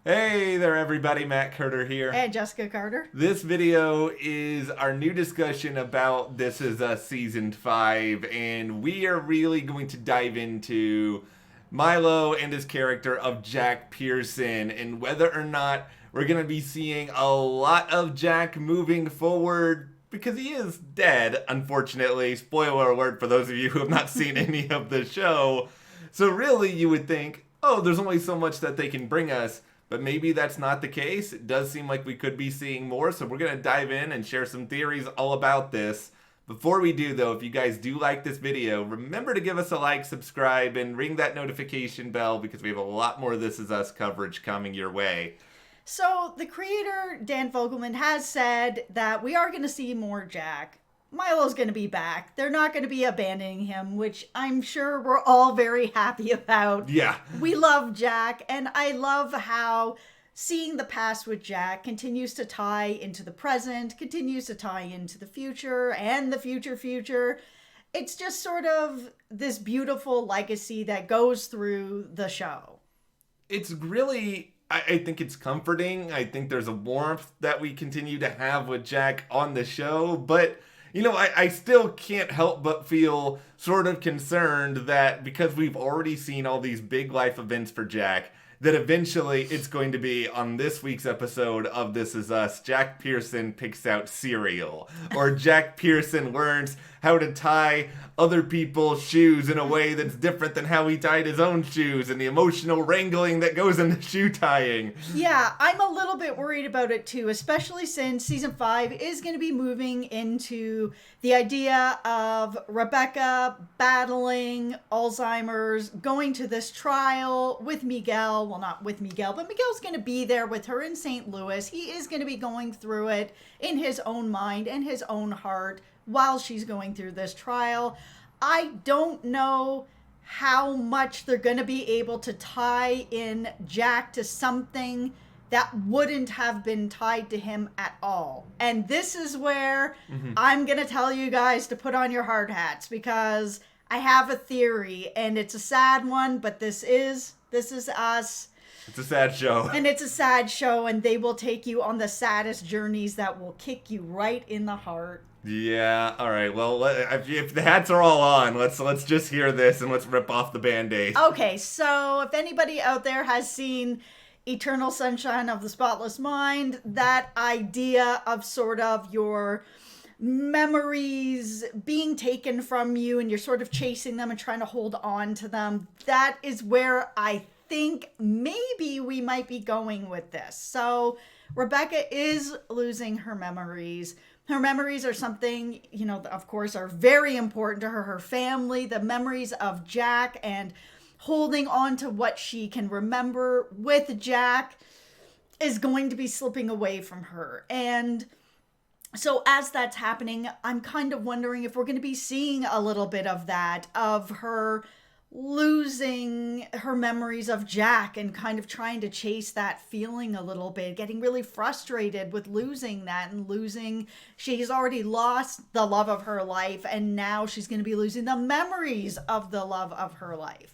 Hey there everybody, Matt Carter here. And Jessica Carter. This video is our new discussion about This Is Us Season 5, and we are really going to dive into Milo and his character of Jack Pearson and whether or not we're going to be seeing a lot of Jack moving forward because he is dead, unfortunately. Spoiler alert for those of you who have not seen any of the show. So really you would think, oh, there's only so much that they can bring us. But maybe that's not the case. It does seem like we could be seeing more, so we're going to dive in and share some theories all about this. Before we do, though, if you guys do like this video, remember to give us a like, subscribe, and ring that notification bell because we have a lot more This Is Us coverage coming your way. So, the creator, Dan Fogelman, has said that we are going to see more Jack. Milo's going to be back. They're not going to be abandoning him, which I'm sure we're all very happy about. Yeah. We love Jack, and I love how seeing the past with Jack continues to tie into the present, continues to tie into the future, and the future. It's just sort of this beautiful legacy that goes through the show. It's really, I think it's comforting. I think there's a warmth that we continue to have with Jack on the show, but you know, I still can't help but feel sort of concerned that because we've already seen all these big life events for Jack, that eventually it's going to be on this week's episode of This Is Us, Jack Pearson picks out cereal, or Jack Pearson learns how to tie other people's shoes in a way that's different than how he tied his own shoes, and the emotional wrangling that goes into shoe tying. Yeah, I'm a little bit worried about it too, especially since season 5 is going to be moving into the idea of Rebecca battling Alzheimer's, going to this trial with Miguel. Well, not with Miguel, but Miguel's going to be there with her in St. Louis. He is going to be going through it in his own mind and his own heart while she's going through this trial. I don't know how much they're going to be able to tie in Jack to something that wouldn't have been tied to him at all. And this is where I'm going to tell you guys to put on your hard hats because I have a theory and it's a sad one, but this is us. It's a sad show. And it's a sad show, and they will take you on the saddest journeys that will kick you right in the heart. Yeah, all right. Well, if the hats are all on, let's just hear this and let's rip off the Band-Aid. Okay, so if anybody out there has seen Eternal Sunshine of the Spotless Mind, that idea of sort of your memories being taken from you and you're sort of chasing them and trying to hold on to them, that is where I think maybe we might be going with this. So Rebecca is losing her memories. Her memories are something, you know, of course, are very important to her, her family, the memories of Jack and holding on to what she can remember with Jack is going to be slipping away from her. And so as that's happening, I'm kind of wondering if we're going to be seeing a little bit of that, of her losing her memories of Jack and kind of trying to chase that feeling a little bit, getting really frustrated with losing that and losing, she's already lost the love of her life and now she's going to be losing the memories of the love of her life.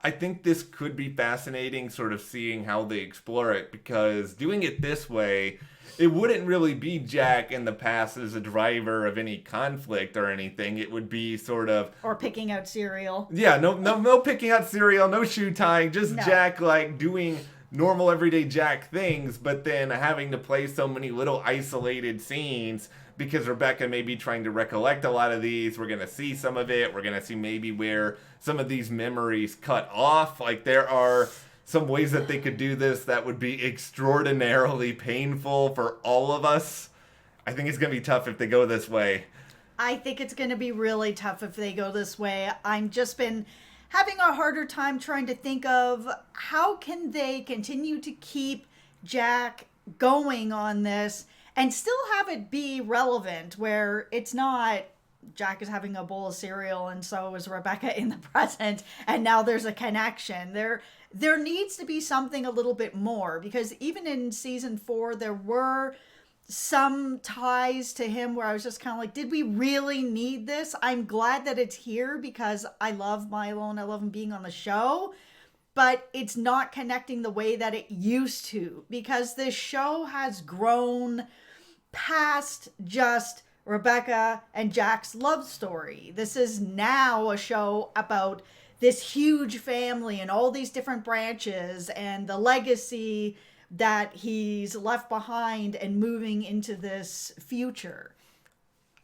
I think this could be fascinating, sort of seeing how they explore it, because doing it this way, it wouldn't really be Jack in the past as a driver of any conflict or anything. It would be sort of... Or picking out cereal. Yeah, no picking out cereal, no shoe tying, just No. Jack, like, doing normal everyday Jack things, but then having to play so many little isolated scenes because Rebecca may be trying to recollect a lot of these. We're going to see some of it. We're going to see maybe where some of these memories cut off. Like, there are some ways that they could do this that would be extraordinarily painful for all of us. I think it's going to be tough if they go this way. I think it's going to be really tough if they go this way. I'm just been having a harder time trying to think of how can they continue to keep Jack going on this and still have it be relevant where it's not Jack is having a bowl of cereal and so is Rebecca in the present and now there's a connection. There needs to be something a little bit more, because even in season 4 there were some ties to him where I was just kind of like, did we really need this? I'm glad that it's here because I love Milo and I love him being on the show. but it's not connecting the way that it used to, because this show has grown past just Rebecca and Jack's love story. This is now a show about this huge family and all these different branches and the legacy that he's left behind and moving into this future.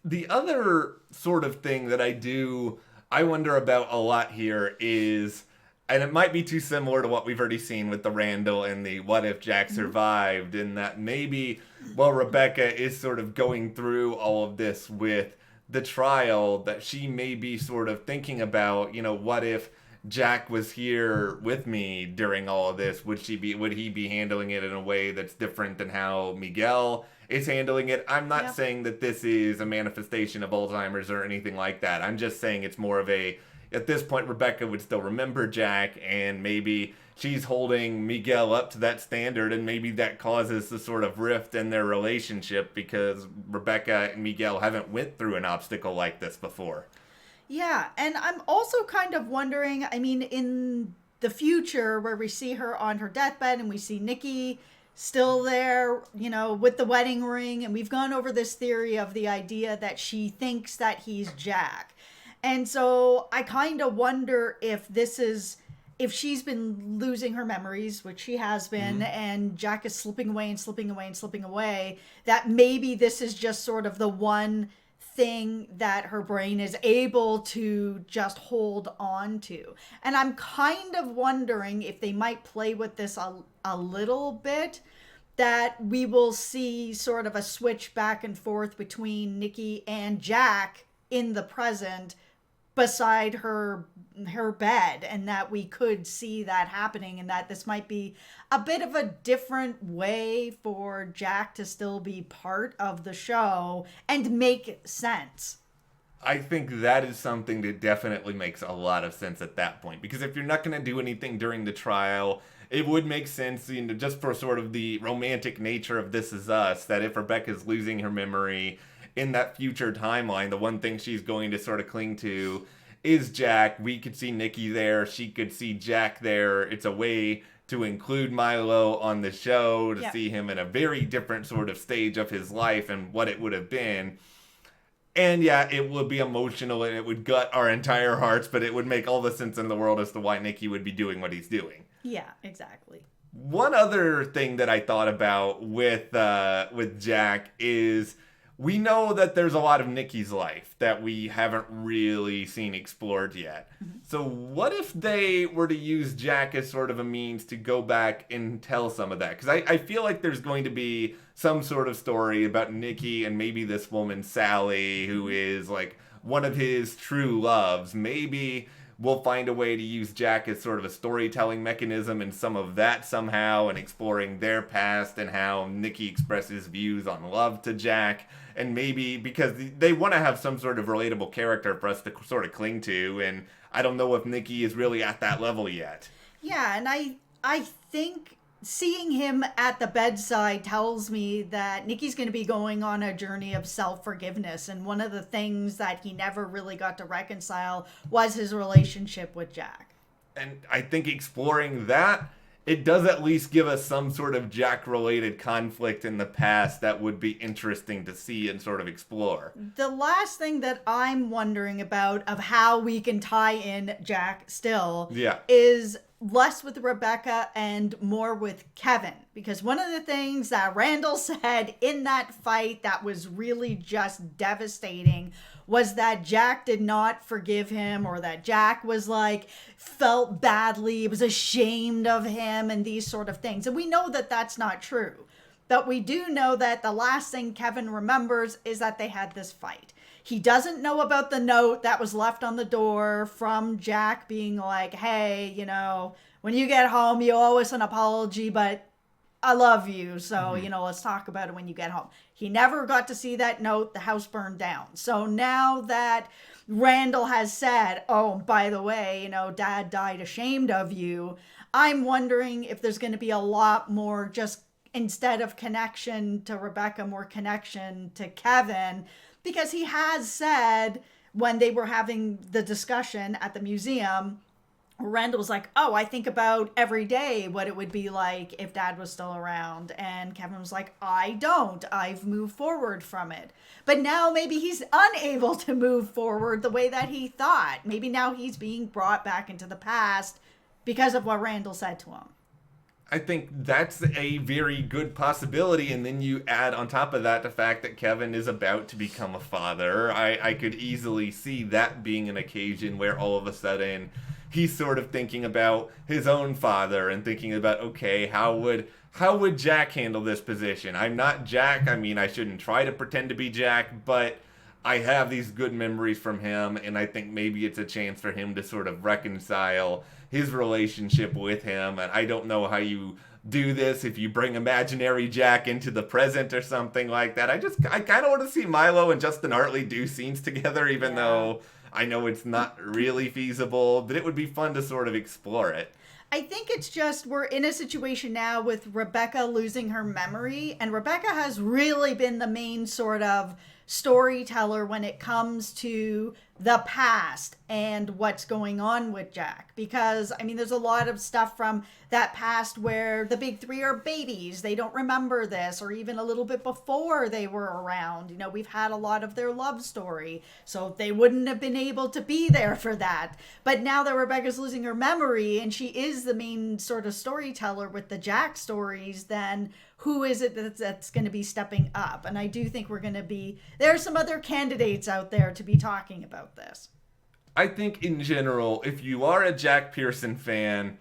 The other sort of thing that I wonder about a lot here is, and it might be too similar to what we've already seen with the Randall and the what if Jack survived, in that maybe, well, Rebecca is sort of going through all of this with the trial, that she may be sort of thinking about, what if Jack was here with me during all of this? Would he be handling it in a way that's different than how Miguel is handling it? I'm not saying that this is a manifestation of Alzheimer's or anything like that. I'm just saying it's more of at this point, Rebecca would still remember Jack, and maybe she's holding Miguel up to that standard, and maybe that causes the sort of rift in their relationship because Rebecca and Miguel haven't went through an obstacle like this before. Yeah, and I'm also kind of wondering, I mean, in the future where we see her on her deathbed and we see Nicky still there, with the wedding ring, and we've gone over this theory of the idea that she thinks that he's Jack. And so I kind of wonder if she's been losing her memories, which she has been, and Jack is slipping away and slipping away and slipping away, that maybe this is just sort of the one thing that her brain is able to just hold on to. And I'm kind of wondering if they might play with this a little bit, that we will see sort of a switch back and forth between Nicky and Jack in the present beside her bed, and that we could see that happening, and that this might be a bit of a different way for Jack to still be part of the show and make sense. I think that is something that definitely makes a lot of sense at that point, because if you're not going to do anything during the trial, it would make sense, just for sort of the romantic nature of This Is Us, that if Rebecca's losing her memory in that future timeline, the one thing she's going to sort of cling to is Jack. We could see Nicky there. She could see Jack there. It's a way to include Milo on the show, to see him in a very different sort of stage of his life and what it would have been. And yeah, it would be emotional and it would gut our entire hearts, but it would make all the sense in the world as to why Nicky would be doing what he's doing. Yeah, exactly. One other thing that I thought about with Jack is, we know that there's a lot of Nicky's life that we haven't really seen explored yet. So what if they were to use Jack as sort of a means to go back and tell some of that? Because I feel like there's going to be some sort of story about Nicky and maybe this woman, Sally, who is like one of his true loves. Maybe we'll find a way to use Jack as sort of a storytelling mechanism and some of that somehow, and exploring their past and how Nicky expresses views on love to Jack. And maybe because they want to have some sort of relatable character for us to sort of cling to, and I don't know if Nicky is really at that level yet. Yeah, and I think seeing him at the bedside tells me that Nicky's going to be going on a journey of self-forgiveness, and one of the things that he never really got to reconcile was his relationship with Jack. And I think exploring that, it does at least give us some sort of Jack-related conflict in the past that would be interesting to see and sort of explore. The last thing that I'm wondering about of how we can tie in Jack still is less with Rebecca and more with Kevin. Because one of the things that Randall said in that fight that was really just devastating was that Jack did not forgive him, or that Jack was felt badly, was ashamed of him, and these sort of things. And we know that that's not true. But we do know that the last thing Kevin remembers is that they had this fight. He doesn't know about the note that was left on the door from Jack being like, hey, when you get home, you owe us an apology, but I love you. So, let's talk about it when you get home. He never got to see that note. The house burned down. So now that Randall has said, oh, by the way, Dad died ashamed of you, I'm wondering if there's going to be a lot more, just instead of connection to Rebecca, more connection to Kevin, because he has said when they were having the discussion at the museum, Randall was like, oh, I think about every day what it would be like if Dad was still around. And Kevin was like, I don't. I've moved forward from it. But now maybe he's unable to move forward the way that he thought. Maybe now he's being brought back into the past because of what Randall said to him. I think that's a very good possibility, and then you add on top of that the fact that Kevin is about to become a father. I could easily see that being an occasion where all of a sudden he's sort of thinking about his own father and thinking about, okay, how would Jack handle this position? I'm not Jack. I mean, I shouldn't try to pretend to be Jack, but I have these good memories from him, and I think maybe it's a chance for him to sort of reconcile his relationship with him. And I don't know how you do this, if you bring imaginary Jack into the present or something like that. I kind of want to see Milo and Justin Hartley do scenes together, even though I know it's not really feasible, but it would be fun to sort of explore it. I think it's just we're in a situation now with Rebecca losing her memory, and Rebecca has really been the main sort of storyteller when it comes to the past and what's going on with Jack. Because, I mean, there's a lot of stuff from that past where the big three are babies. They don't remember this, or even a little bit before they were around. You know, we've had a lot of their love story, so they wouldn't have been able to be there for that. But now that Rebecca's losing her memory and she is the main sort of storyteller with the Jack stories, then who is it that's going to be stepping up? And I do think there are some other candidates out there to be talking about this. I think in general, if you are a Jack Pearson fan,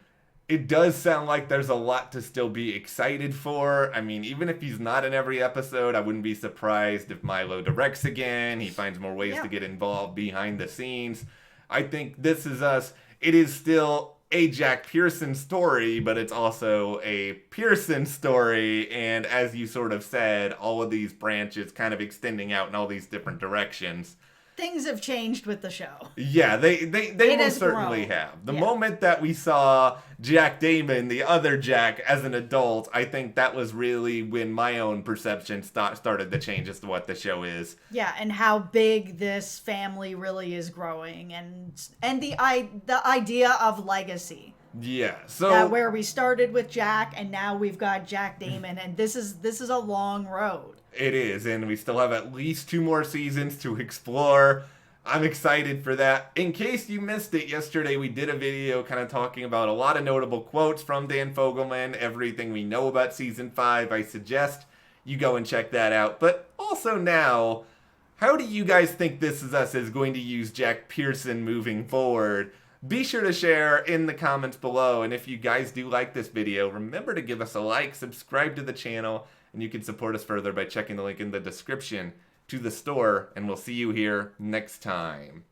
it does sound like there's a lot to still be excited for. I mean, even if he's not in every episode, I wouldn't be surprised if Milo directs again. He finds more ways to get involved behind the scenes. I think This Is Us, it is still a Jack Pearson story, but it's also a Pearson story. And as you sort of said, all of these branches kind of extending out in all these different directions. Things have changed with the show. Yeah, they most certainly have. The moment that we saw Jack Damon, the other Jack, as an adult, I think that was really when my own perception started to change as to what the show is. Yeah, and how big this family really is growing, and the idea of legacy. Yeah, so that where we started with Jack, and now we've got Jack Damon, and this is a long road. It is, and we still have at least 2 more seasons to explore. I'm excited for that. In case you missed it, yesterday we did a video kind of talking about a lot of notable quotes from Dan Fogelman, everything we know about Season 5. I suggest you go and check that out. But also now, how do you guys think This Is Us is going to use Jack Pearson moving forward? Be sure to share in the comments below, and if you guys do like this video, remember to give us a like, subscribe to the channel, and you can support us further by checking the link in the description to the store, and we'll see you here next time.